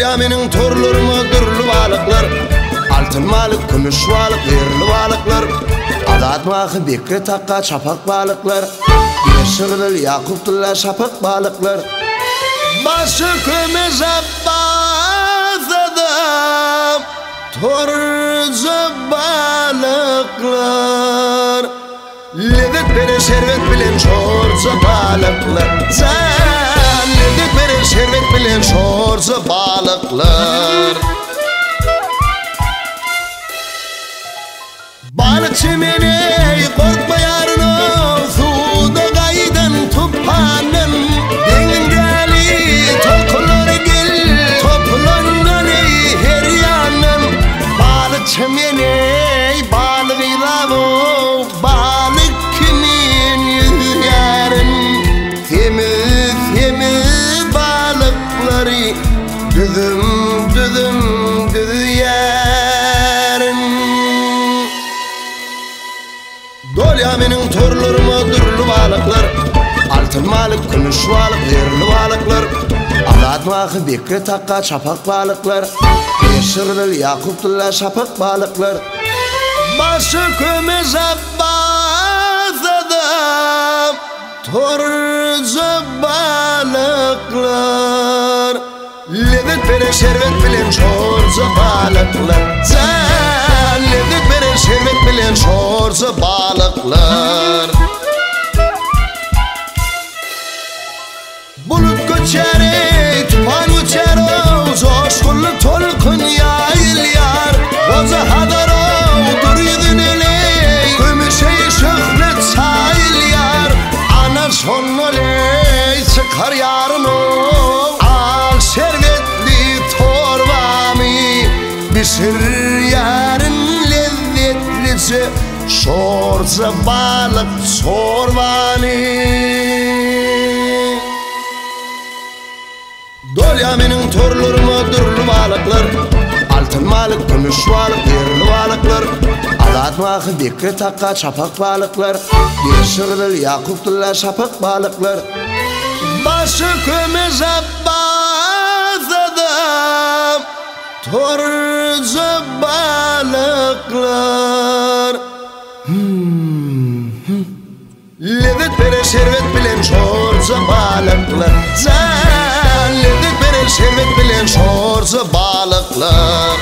Dolyamenin torlarıma dürlü balıklar, altın balık, kümüş balık, yerli balıklar, adatmağı bekre takka çapak balıklar, Beşirdil, Yakup'tilla şapak balıklar. Başı kömez abbas adam, torca balıklar, levet bere şerbet bilen şorca balıklar. Sen levet bere şerbet bilen şorca balıklar. Balıkçı meni korkma yarına, suda kaydan tupanın, dengin geli tolkuları gel, toplandan ey her yanın. Balıkçı meni balık ilavu, balık kimin yarın, temiz temiz balıkları düdüm düdüm düdüyarın. Dolyamenin torlarıma dürlü balıklar, altın balık, kümüş balık, yerli balıklar, adatmağı bekre takka çapak balıklar, Beşirdil, Yakup'tilla şapak balıklar. Başı kömez abbas adam, torca balıklar, levet bere şerbet bilen şorca balıklar. Sen levet bere şerbet bilen şorca balıklar. Bulut göçer ey, tufan uçar o, coşkunlu tolkun yayılyar. Roza hadar o, duruyudun eley, gümüşey şöhlet sayılyar. Ana son oley, çıkar yarın o, al şerbetli torbami, pişir yarın lezzetlisi şorca balık çorbani. Dolyamenin torlarıma dürlü balıklar, altın balık, kümüş balık, yerli balıklar, adatmağı bekre takka çapak balıklar, Beşirdil, Yakup'tilla şapak balıklar. Başı kömez abbas adam, torca balıklar, levet bere şerbet bilen şorca balıklar. Sen levet bere şerbet bilen şorca balıklar.